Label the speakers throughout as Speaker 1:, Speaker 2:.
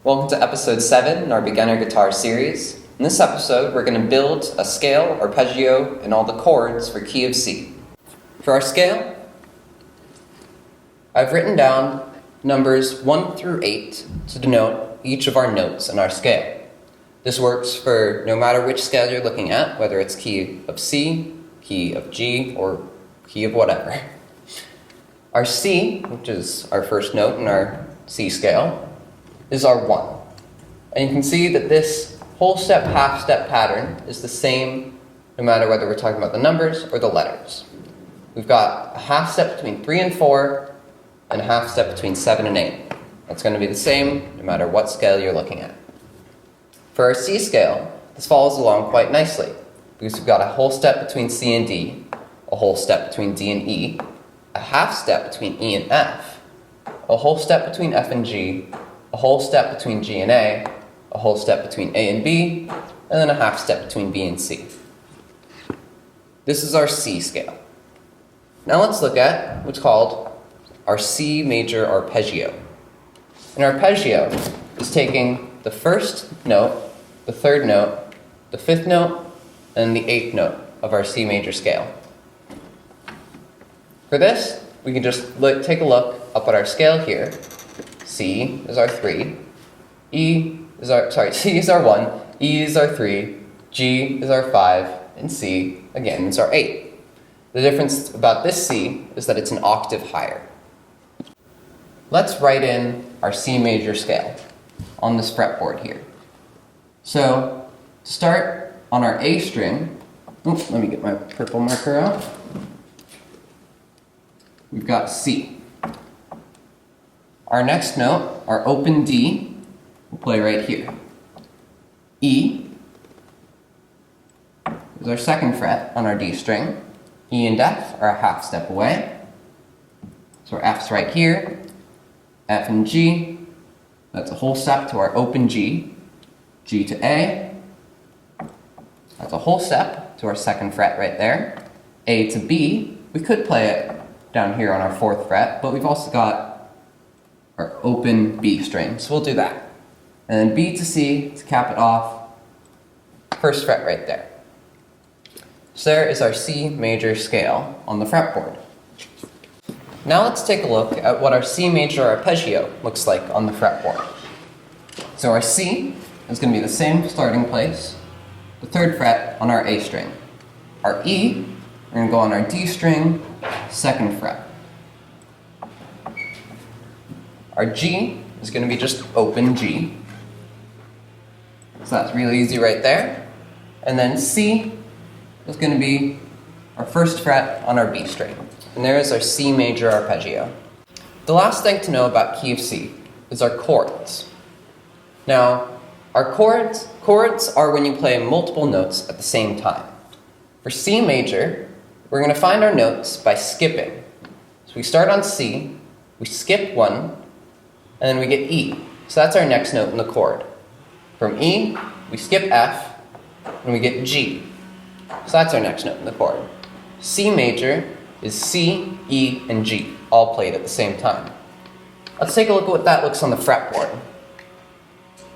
Speaker 1: Welcome to episode 7 in our beginner guitar series. In this episode, we're going to build a scale, arpeggio, and all the chords for key of C. For our scale, I've written down numbers 1 through 8 to denote each of our notes in our scale. This works for no matter which scale you're looking at, whether it's key of C, key of G, or key of whatever. Our C, which is our first note in our C scale, is our 1. And you can see that this whole step, half step pattern is the same no matter whether we're talking about the numbers or the letters. We've got a half step between 3 and 4 and a half step between 7 and 8. That's going to be the same no matter what scale you're looking at. For our C scale, this follows along quite nicely because we've got a whole step between C and D, a whole step between D and E, a half step between E and F, a whole step between F and G, a whole step between G and A whole step between A and B, and then a half step between B and C. This is our C scale. Now let's look at what's called our C major arpeggio. An arpeggio is taking the first note, the third note, the fifth note, and the eighth note of our C major scale. For this, we can just take a look up at our scale here. C is our 3, C is our 1, E is our 3, G is our 5, and C, again, is our 8. The difference about this C is that it's an octave higher. Let's write in our C major scale on this fretboard here. So, to start on our A string, let me get my purple marker out. We've got C. Our next note, our open D, will play right here. E is our second fret on our D string. E and F are a half step away. So our F's right here. F and G, that's a whole step to our open G. G to A, that's a whole step to our second fret right there. A to B, we could play it down here on our 4th fret, but we've also got our open B string, so we'll do that. And then B to C to cap it off, 1st fret right there. So there is our C major scale on the fretboard. Now let's take a look at what our C major arpeggio looks like on the fretboard. So our C is going to be the same starting place, the 3rd fret on our A string. Our E, we're going to go on our D string, 2nd fret. Our G is going to be just open G. So that's really easy right there. And then C is going to be our 1st fret on our B string. And there is our C major arpeggio. The last thing to know about key of C is our chords. Now, our chords are when you play multiple notes at the same time. For C major, we're going to find our notes by skipping. So we start on C, we skip 1, and then we get E. So that's our next note in the chord. From E, we skip F, and we get G. So that's our next note in the chord. C major is C, E, and G, all played at the same time. Let's take a look at what that looks on the fretboard.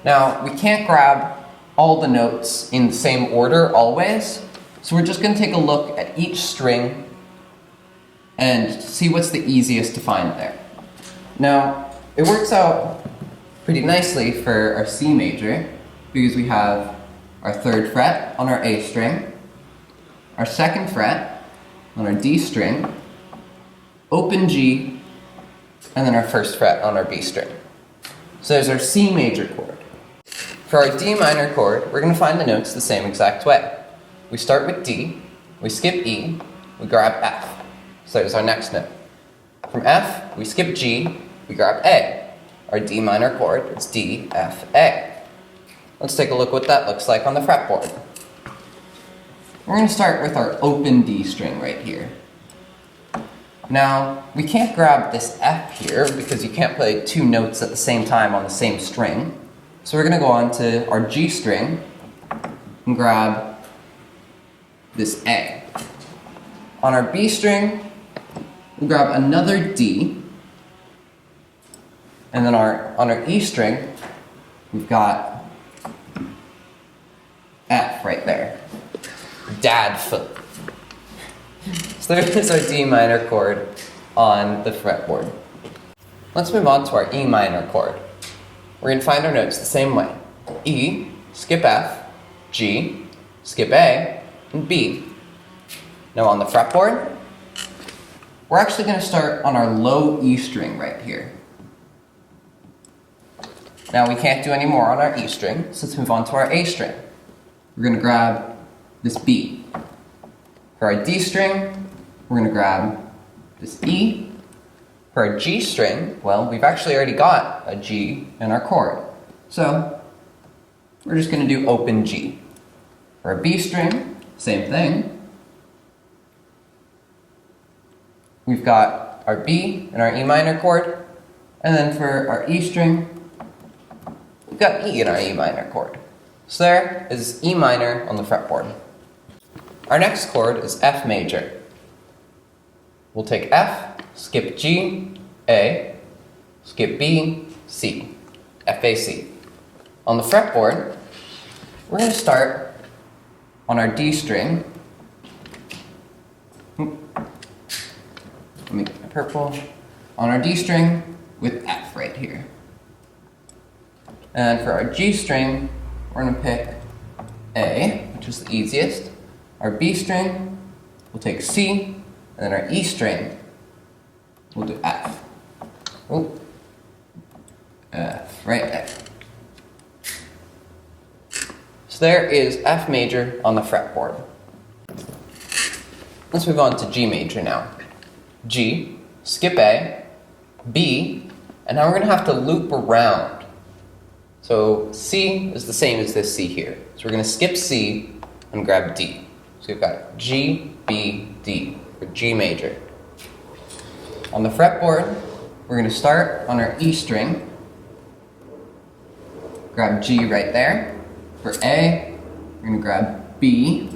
Speaker 1: Now, we can't grab all the notes in the same order always, so we're just going to take a look at each string and see what's the easiest to find there. Now, it works out pretty nicely for our C major because we have our 3rd fret on our A string, our 2nd fret on our D string, open G, and then our 1st fret on our B string. So there's our C major chord. For our D minor chord, we're going to find the notes the same exact way. We start with D, we skip E, we grab F. So there's our next note. From F, we skip G, we grab A. Our D minor chord is D, F, A. Let's take a look what that looks like on the fretboard. We're going to start with our open D string right here. Now, we can't grab this F here because you can't play 2 notes at the same time on the same string. So we're going to go on to our G string and grab this A. On our B string, we'll grab another D, and then on our E string, we've got F right there. Dad foot. So there's our D minor chord on the fretboard. Let's move on to our E minor chord. We're going to find our notes the same way. E, skip F, G, skip A, and B. Now on the fretboard, we're actually going to start on our low E string right here. Now we can't do any more on our E string, so let's move on to our A string. We're going to grab this B. For our D string, we're going to grab this E. For our G string, well, we've actually already got a G in our chord. So we're just going to do open G. For our B string, same thing. We've got our B in our E minor chord. And then for our E string, we've got E in our E minor chord. So there is E minor on the fretboard. Our next chord is F major. We'll take F, skip G, A, skip B, C, F, A, C. On the fretboard, we're going to start on our D string. Let me get my purple. On our D string with F right here. And for our G string, we're going to pick A, which is the easiest. Our B string, we'll take C, and then our E string, we'll do F. Oh, F, right there. So there is F major on the fretboard. Let's move on to G major now. G, skip A, B, and now we're going to have to loop around. So C is the same as this C here. So we're going to skip C and grab D. So we've got G, B, D, for G major. On the fretboard, we're going to start on our E string. Grab G right there. For A, we're going to grab B.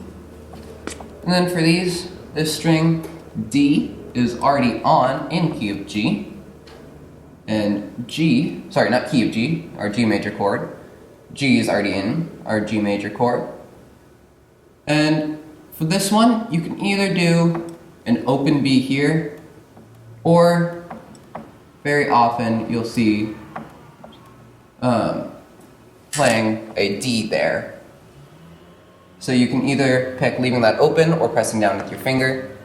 Speaker 1: And then for this string, D is already in key of G. And G, sorry, not key of G, our G major chord. G is already in our G major chord. And for this one, you can either do an open B here, or very often you'll see playing a D there. So you can either pick leaving that open or pressing down with your finger.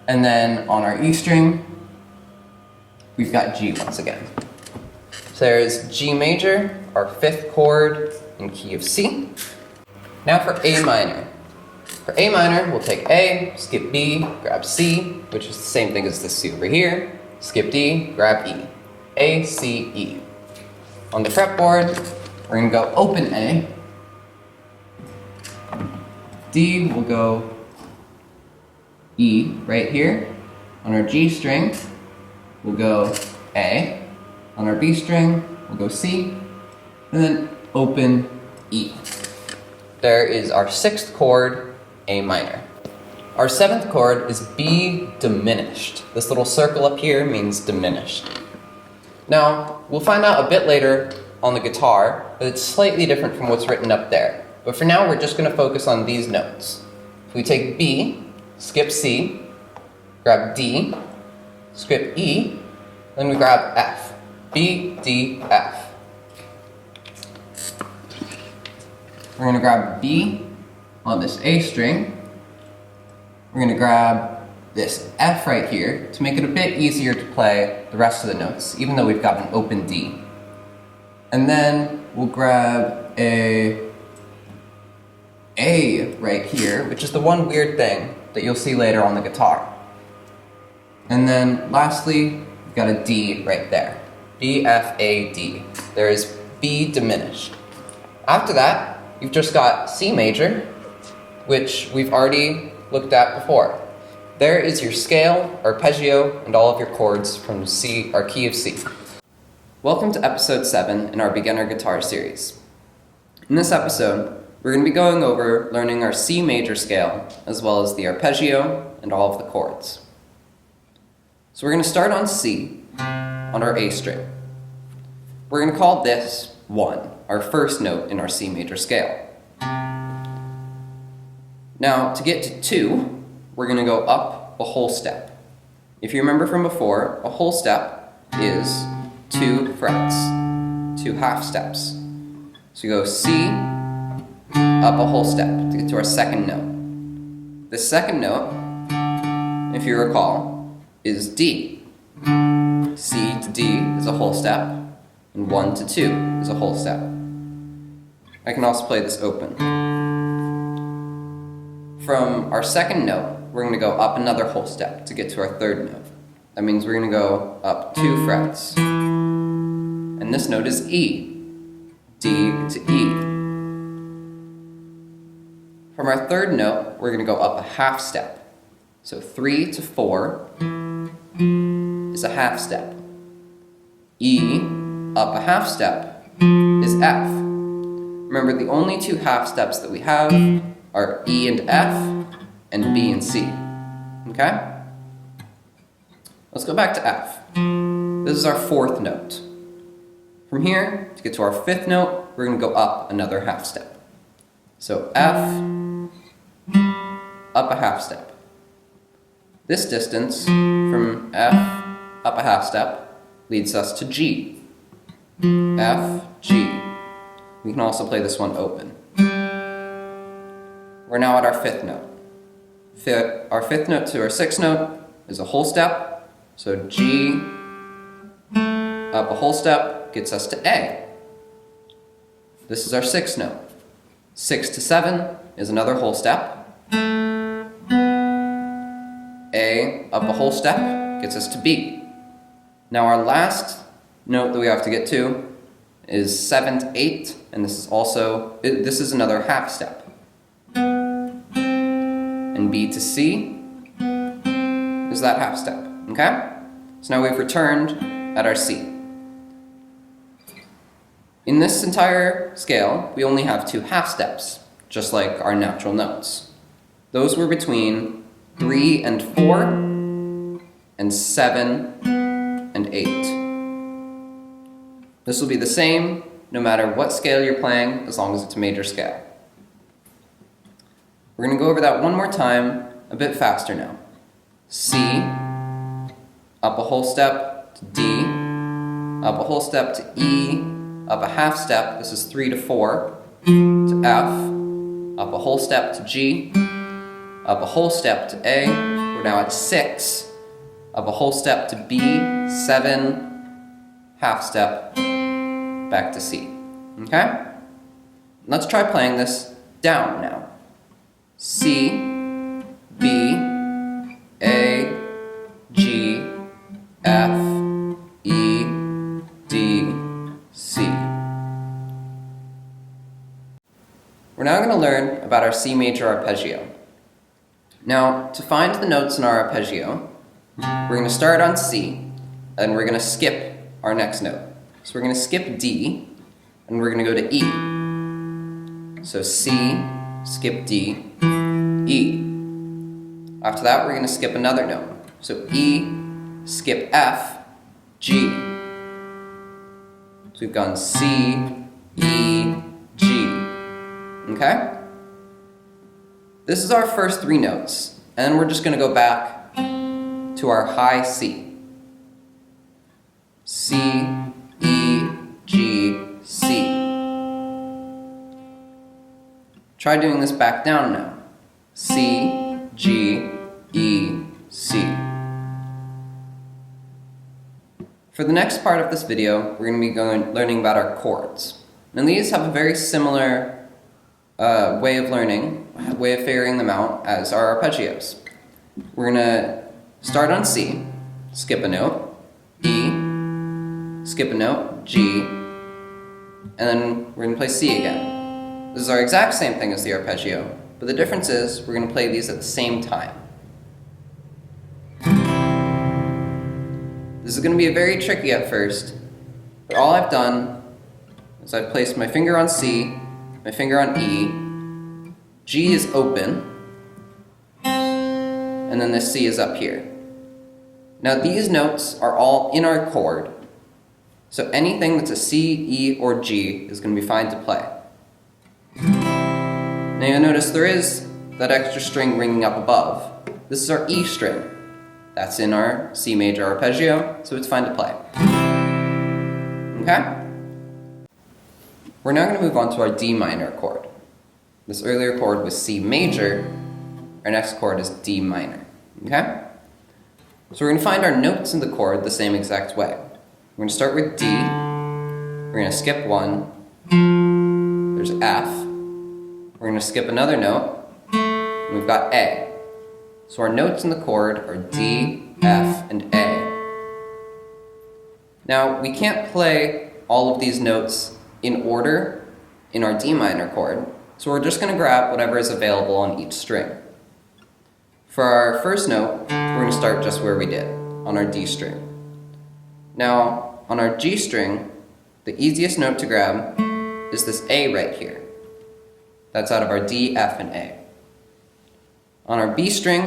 Speaker 1: And then on our E string, we've got G once again. So there's G major, our 5th chord in key of C. Now for A minor. For A minor, we'll take A, skip B, grab C, which is the same thing as this C over here. Skip D, grab E. A, C, E. On the fretboard, we're going to go open A. D will go E right here. On our G string, we'll go A. On our B string, we'll go C. And then open E. There is our 6th chord, A minor. Our 7th chord is B diminished. This little circle up here means diminished. Now, we'll find out a bit later on the guitar that it's slightly different from what's written up there. But for now, we're just going to focus on these notes. If we take B, skip C, grab D, skip E, then we grab F. B, D, F. We're going to grab B on this A string. We're going to grab this F right here to make it a bit easier to play the rest of the notes, even though we've got an open D. And then we'll grab a right here, which is the one weird thing that you'll see later on the guitar. And then lastly, we've got a D right there. B, F, A, D. There is B diminished. After that, you've just got C major, which we've already looked at before. There is your scale, arpeggio, and all of your chords from C, our key of C. Welcome to episode 7 in our beginner guitar series. In this episode, we're going to be going over learning our C major scale, as well as the arpeggio and all of the chords. So we're going to start on C, on our A string. We're going to call this 1. our first note in our C major scale. Now, to get to 2, we're going to go up a whole step. If you remember from before, a whole step is 2 frets, 2 half steps. So you go C, up a whole step to get to our second note. The second note, if you recall, is D. C to D is a whole step, and 1 to 2 is a whole step. I can also play this open. From our second note, we're going to go up another whole step to get to our third note. That means we're going to go up 2 frets. And this note is E. D to E. From our third note, we're going to go up a half step. So 3 to 4 is a half step. E, up a half step, is F. Remember, the only 2 half steps that we have are E and F, and B and C. Okay? Let's go back to F. This is our 4th note. From here, to get to our 5th note, we're going to go up another half step. So F, up a half step. This distance from F, up a half step, leads us to G. F, G. We can also play this one open. We're now at our 5th note. Our 5th note to our 6th note is a whole step. So G, up a whole step, gets us to A. This is our 6th note. 6 to 7 is another whole step. A, up a whole step, gets us to B. Now our last note that we have to get to is 7 to 8, and this is another half step. And B to C is that half step, okay? So now we've returned at our C. In this entire scale, we only have 2 half steps, just like our natural notes. Those were between 3 and 4, and 7 and 8. This will be the same no matter what scale you're playing, as long as it's a major scale. We're going to go over that one more time, a bit faster now. C, up a whole step to D, up a whole step to E, up a half step, this is 3 to 4, to F, up a whole step to G, up a whole step to A, we're now at 6, up a whole step to B, 7, half step, back to C. Okay? Let's try playing this down now. C, B, A, G, F, E, D, C. We're now going to learn about our C major arpeggio. Now, to find the notes in our arpeggio, we're going to start on C, and we're going to skip our next note. So we're going to skip D, and we're going to go to E. So C, skip D, E. After that, we're going to skip another note. So E, skip F, G. So we've gone C, E, G. Okay? This is our first 3 notes, and we're just going to go back to our high C. C, E, G, C. Try doing this back down now. C, G, E, C. For the next part of this video, we're going to be learning about our chords. And these have a very similar way of figuring them out as our arpeggios. We're going to start on C, skip a note, E, skip a note, G, and then we're going to play C again. This is our exact same thing as the arpeggio, but the difference is we're going to play these at the same time. This is going to be very tricky at first, but all I've done is I've placed my finger on C, my finger on E, G is open, and then this C is up here. Now these notes are all in our chord, So anything that's a C, E, or G is going to be fine to play. Now you'll notice there is that extra string ringing up above. This is our E string. That's in our C major arpeggio, so it's fine to play. Okay? We're now going to move on to our D minor chord. This earlier chord was C major. Our next chord is D minor. Okay? So we're going to find our notes in the chord the same exact way. We're going to start with D. We're going to skip one. There's F. We're going to skip another note. And we've got A. So our notes in the chord are D, F, and A. Now, we can't play all of these notes in order in our D minor chord, so we're just going to grab whatever is available on each string. For our first note, we're going to start just where we did, on our D string. Now, on our G string, the easiest note to grab is this A right here. That's out of our D, F, and A. On our B string,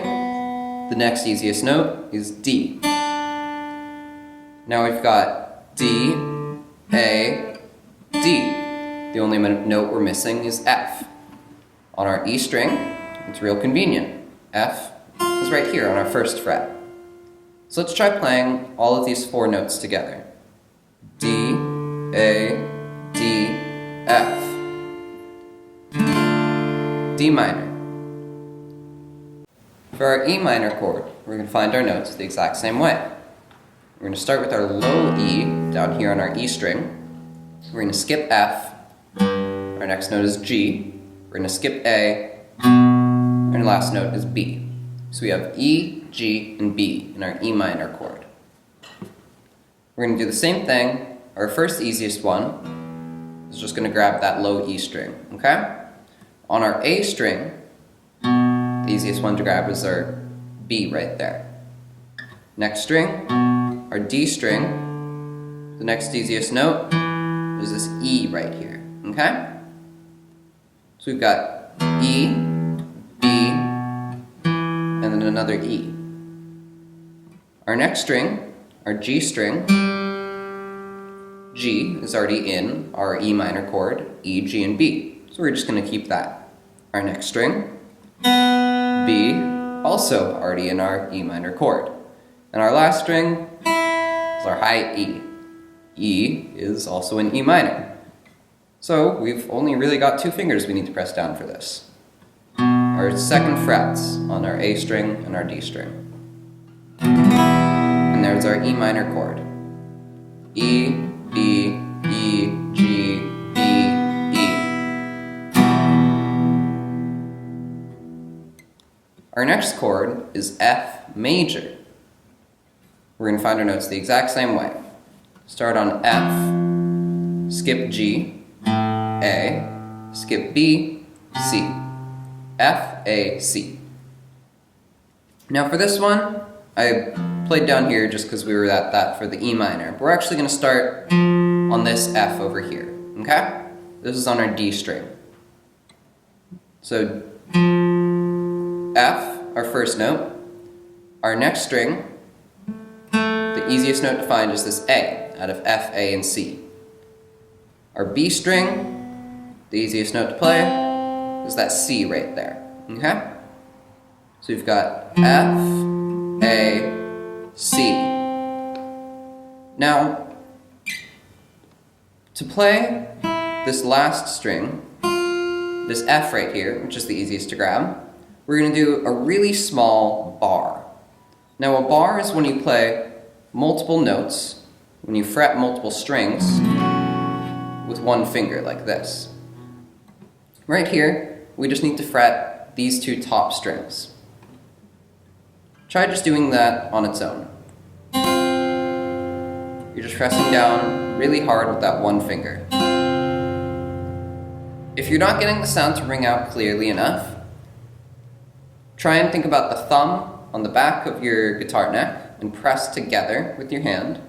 Speaker 1: the next easiest note is D. Now we've got D, A, D. The only note we're missing is F. On our E string, it's real convenient. F is right here on our first fret. So let's try playing all of these four notes together. D, A, D, F. D minor. For our E minor chord, we're going to find our notes the exact same way. We're going to start with our low E down here on our E string. We're going to skip F. Our next note is G. We're going to skip A. Our last note is B. So we have E, G, and B in our E minor chord. We're going to do the same thing. Our first easiest one is just going to grab that low E string, okay? On our A string, the easiest one to grab is our B right there. Next string, our D string. The next easiest note is this E right here, okay? So we've got E, B, and then another E. Our next string, our G string, G is already in our E minor chord, E, G, and B. So we're just going to keep that. Our next string, B, also already in our E minor chord. And our last string is our high E. E is also in E minor. So we've only really got two fingers we need to press down for this. Our second frets on our A string and our D string. And there's our E minor chord. E, B, E, G, B, E. Our next chord is F major. We're going to find our notes the exact same way. Start on F, skip G, A, skip B, C. F, A, C. Now for this one, I played down here just because we were at that for the E minor. But we're actually going to start on this F over here, okay? This is on our D string. So F, our first note. Our next string, the easiest note to find is this A, out of F, A, and C. Our B string, the easiest note to play, is that C right there, okay? So we've got F, A, C. Now, to play this last string, this F right here, which is the easiest to grab, we're going to do a really small bar. Now a bar is when you play multiple notes, when you fret multiple strings with one finger like this. Right here, we just need to fret these two top strings. Try just doing that on its own. You're just pressing down really hard with that one finger. If you're not getting the sound to ring out clearly enough, try and think about the thumb on the back of your guitar neck and press together with your hand.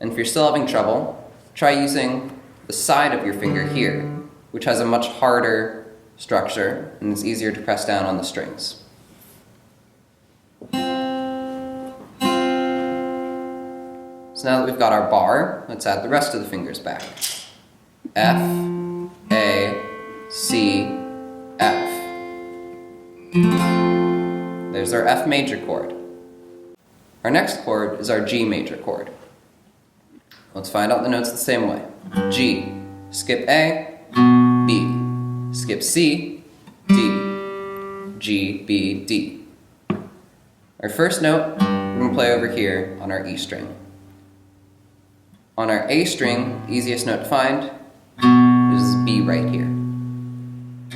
Speaker 1: And if you're still having trouble, try using the side of your finger here, which has a much harder structure and is easier to press down on the strings. So now that we've got our bar, let's add the rest of the fingers back. F, A, C, F. There's our F major chord. Our next chord is our G major chord. Let's find out the notes the same way. G, skip A, B, skip C, D, G, B, D. Our first note, we're going to play over here on our E string. On our A string, the easiest note to find is B right here.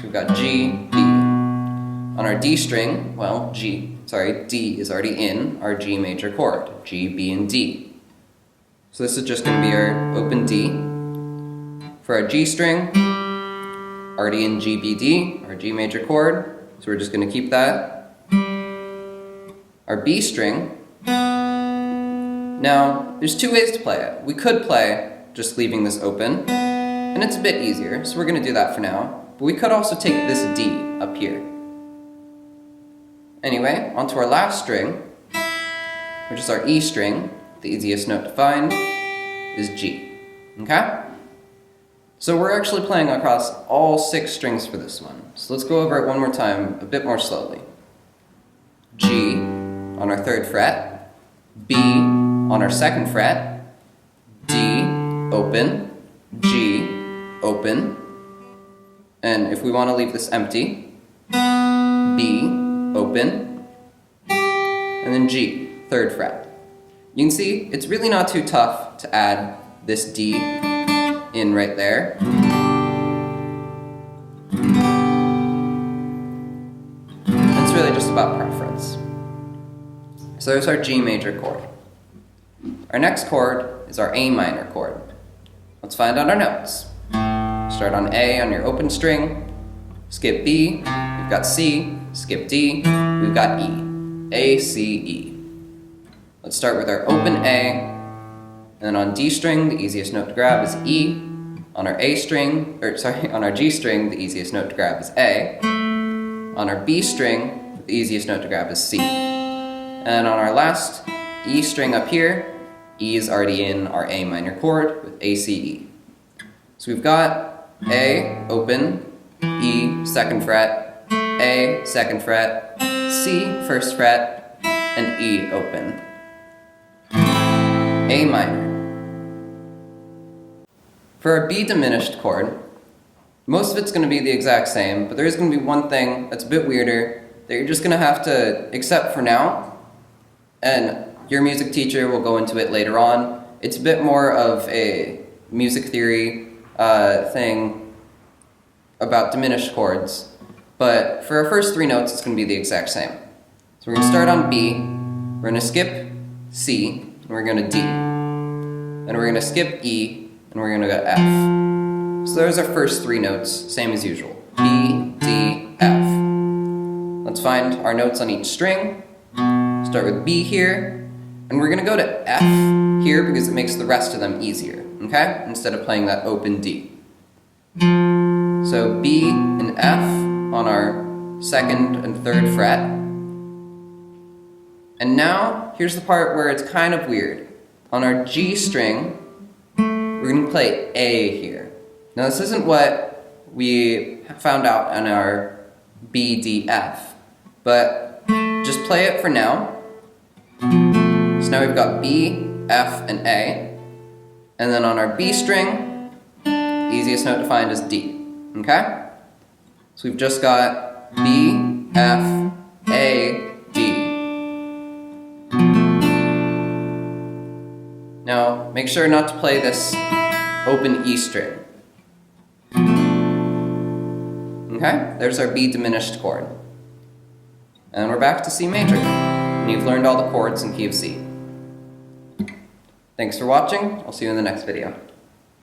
Speaker 1: We've got G, B. On our D string, well, D is already in our G major chord, G, B, and D. So this is just going to be our open D. For our G string, already in G, B, D, our G major chord, so we're just going to keep that. Our B string, now there's two ways to play it. We could play just leaving this open, and it's a bit easier, so we're going to do that for now. But we could also take this D up here. Anyway, onto our last string, which is our E string. The easiest note to find is G. Okay? So we're actually playing across all 6 strings for this one. So let's go over it one more time, a bit more slowly. G on our 3rd fret, B on our 2nd fret, D, open, G, open, and if we want to leave this empty, B, open, and then G, 3rd fret. You can see it's really not too tough to add this D in right there. It's really just about preference. So there's our G major chord. Our next chord is our A minor chord. Let's find out our notes. Start on A on your open string, skip B, we've got C, skip D, we've got E. A, C, E. Let's start with our open A, and then on D string, the easiest note to grab is E. On our G string, the easiest note to grab is A. On our B string, the easiest note to grab is C. And on our last E string up here, E is already in our A minor chord with A, C, E. So we've got A, open, E, 2nd fret, A, 2nd fret, C, 1st fret, and E, open. A minor. For our B diminished chord, most of it's going to be the exact same, but there is going to be one thing that's a bit weirder that you're just going to have to accept for now, and your music teacher will go into it later on. It's a bit more of a music theory thing about diminished chords, but for our first 3 notes, it's going to be the exact same. So we're going to start on B, we're going to skip C, and we're going to D. Then we're going to skip E, and we're going to go F. So those are our first 3 notes, same as usual. B, D, F. Let's find our notes on each string. Start with B here, and we're going to go to F here because it makes the rest of them easier, okay? Instead of playing that open D. So B and F on our 2nd and 3rd fret. And now, here's the part where it's kind of weird. On our G string, we're going to play A here. Now this isn't what we found out on our B, D, F, but just play it for now. So now we've got B, F, and A. And then on our B string, the easiest note to find is D. Okay? So we've just got B, F, A, D. Now, make sure not to play this open E string. Okay, there's our B diminished chord. And we're back to C major. And you've learned all the chords in key of C. Thanks for watching. I'll see you in the next video.